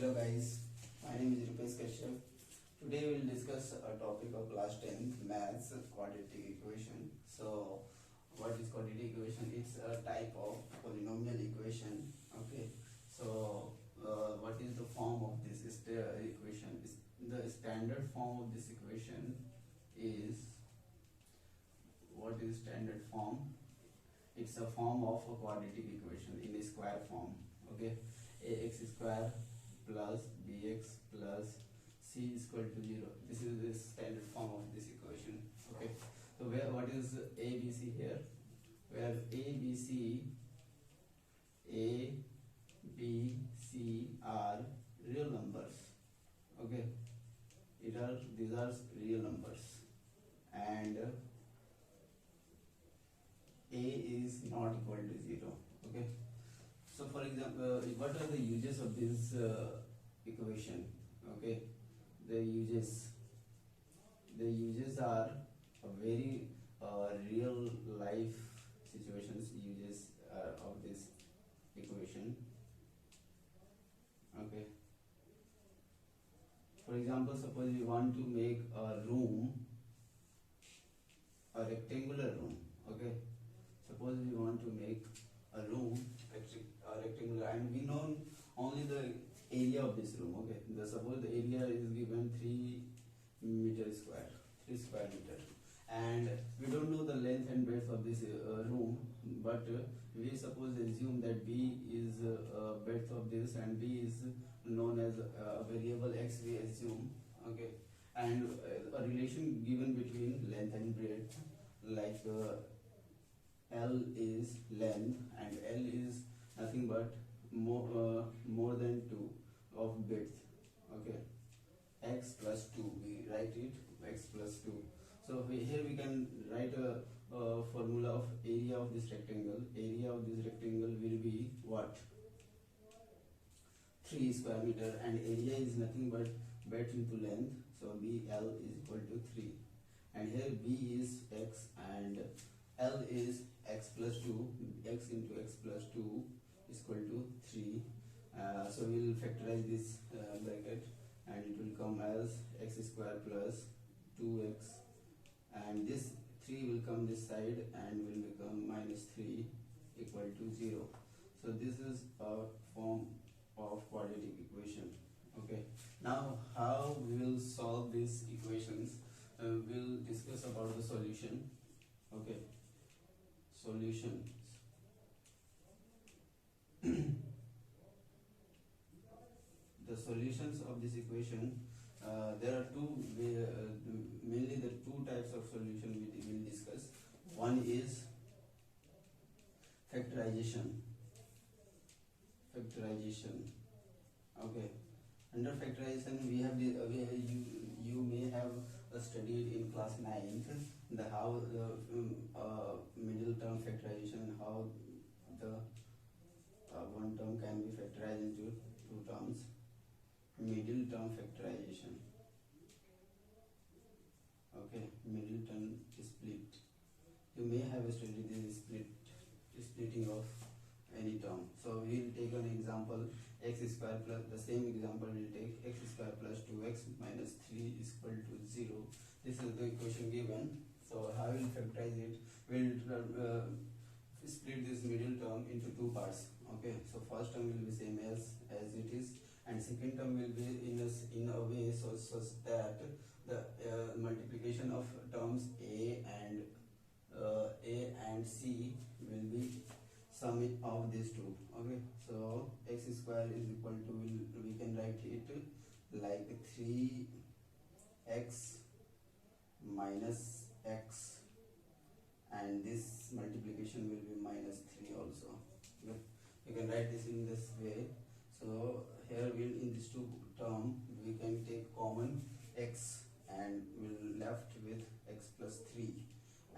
Hello guys, my name is Rupesh Kashyap. Today we will discuss a topic of class 10 maths quadratic equation. So what is quadratic equation? It's a type of polynomial equation. Okay. So what is the form of this equation? The standard form of this equation is, what is standard form? It's a form of a quadratic equation in a square form. Okay, ax square plus bx plus c is equal to 0. This is the standard form of this equation. Okay, so what is ABC here? Where A, B, C are real numbers. Okay, these are real numbers, and A is not equal to 0. Okay, so for example, what are the uses of this equation? Okay, the uses are a very real life situations uses of this equation. Okay, for example, suppose we want to make a room, a rectangular room. Okay, suppose we want to make a room rectangular, and we know only the area of this room. Okay, suppose the area is given 3 meter square, 3 square meter, and we don't know the length and breadth of this room, but we suppose assume that b is breadth of this and b is known as a variable x, we assume. Okay, and a relation given between length and breadth, like L is length and L is nothing but more than 2 of width. Okay, x plus 2, we write it x plus 2. So here we can write a formula of area of this rectangle. Area of this rectangle will be what? 3 square meter, and area is nothing but breadth into length, so BL is equal to 3, and here B is x and L is x plus 2, x into x plus 2 is equal to 3. So we will factorize this bracket, and it will come as x square plus 2x, and this 3 will come this side and will become minus 3 equal to 0. So this is a form of quadratic equation. Okay, now how we will solve these equations? We'll discuss about the solution. Okay, solutions. The solutions of this equation, there are mainly the two types of solution we will discuss. One is factorization. Okay, under factorization we have you may have studied in class 9th the how middle term factorization, how the one term can be factorized into two terms. Middle term factorization. Okay, middle term split. You may have studied this splitting of any term. So we will take an example, x square plus, the same example we will take x square plus 2x minus 3 is equal to 0. This is the equation given. So how we will factorize it? We will split this middle term into two parts. Okay, so first term will be same as it is, and second term will be in a way such that the multiplication of terms a and c will be sum of these two. Okay, so x square is equal to, we can write it like 3x minus x, and this multiplication will be minus 3 also. Okay, you can write this in this way. So here in this two term we can take common x, and we'll left with x plus 3,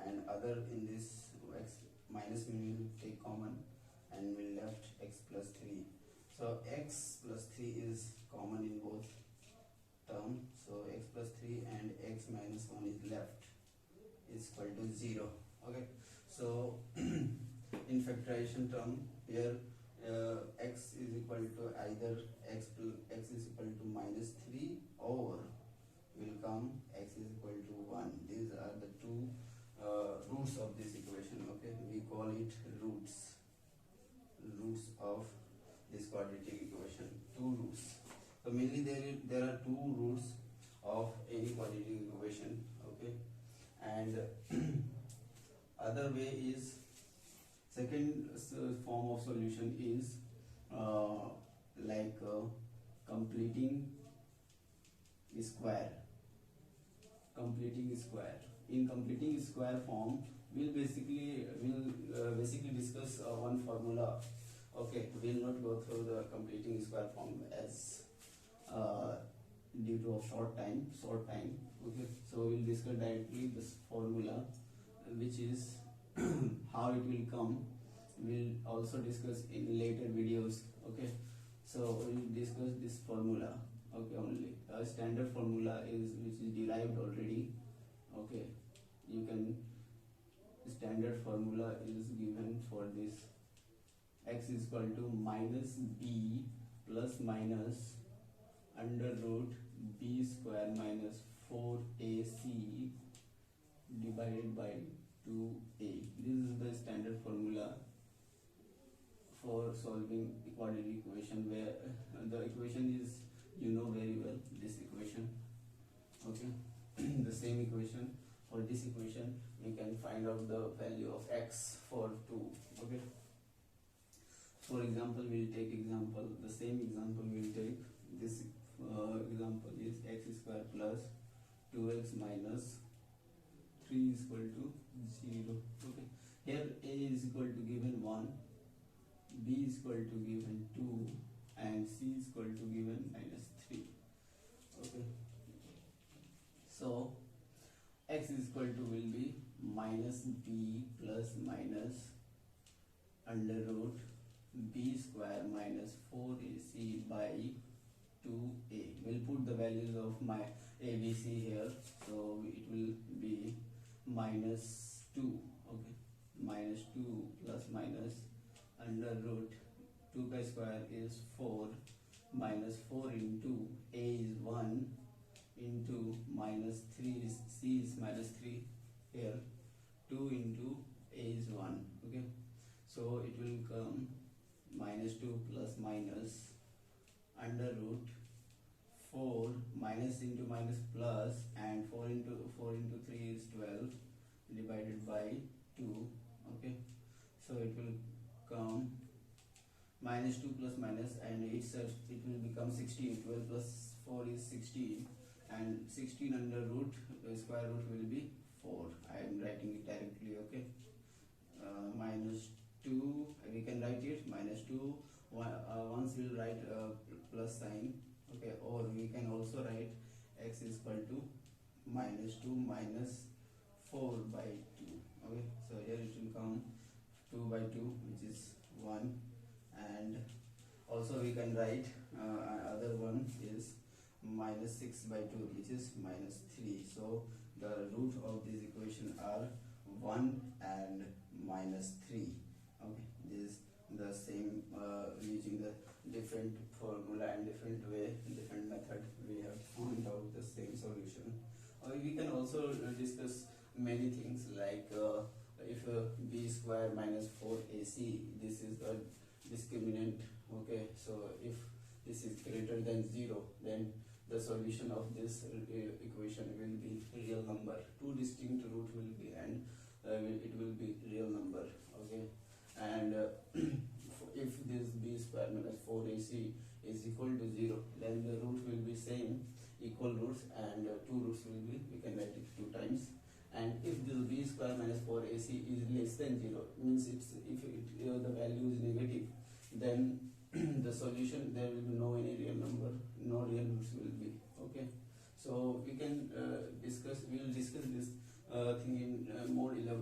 and other in this x minus we will take common, and we'll left x plus 3. So x plus 3 is common in both term, so x plus 3 and x minus 1 is left, is equal to 0. Okay, so in factorization term here x is equal to either x is equal to -3 or will come x is equal to 1. These are the two roots of this equation. Okay, we call it roots of this quadratic equation. Two roots. So mainly there are two roots of any quadratic equation. Okay, and other way is second form of solution is like completing square. In completing square form, we'll basically discuss one formula. Okay, we'll not go through the completing square form as due to a short time. Okay, so we'll discuss directly this formula, which is how it will come. We'll also discuss in later videos. Okay, so we'll discuss this formula. Okay, only a standard formula is which is derived already. Okay, you can standard formula is given for this. X is equal to minus b plus minus under root b square minus 4ac divided by 2a. This is the standard formula for solving quadratic equation, where the equation is, you know very well, this equation. Okay, the same equation. For this equation we can find out the value of x for 2. Okay, for example, we'll take the same example we'll take. This example is x square plus 2x minus 3 is equal to 0. Okay, here a is equal to given 1, b is equal to given 2, and c is equal to given -3. Okay, so x is equal to will be minus b plus minus under root b square minus 4ac by 2a. We'll put the values of my abc here, so it will be -2. Okay, -2 plus minus under root 2 pi square is 4 minus 4 into a is 1 into -3 is c is -3 here, 2 into a is 1. Okay, so it will come -2 plus minus under root 4 minus into minus plus, and 4 into 3 is 12 divided by 2. Okay, so it will come -2 plus minus, and it will become 16. 12 plus 4 is 16, and 16 under root square root will be 4. I am writing it directly. Okay, -2, we can write it -2. Once we'll write plus sign. Okay, or we can also write x is equal to -2 minus 4 by 2. Okay, so here it will come 2 by 2, which is 1, and also we can write other one is -6 by 2, which is -3. So the root of this equation are 1 and -3. Okay, this is the same using the different formula and different way, different method, we have found out the same solution. We can also discuss many things like if b square minus 4ac, this is the discriminant. Okay, so if this is greater than 0, then the solution of this equation will be real number. Two distinct root will be, and it will be real number. Okay, and if this b square minus 4ac is equal to 0, then the root will be same, equal roots, and two roots will be, we can write it 2 times. And if this b square minus 4ac is less than 0, means if the value is negative, then the solution, there will be no any real number, no real roots will be. Okay, so we can we'll discuss this thing in more elaborate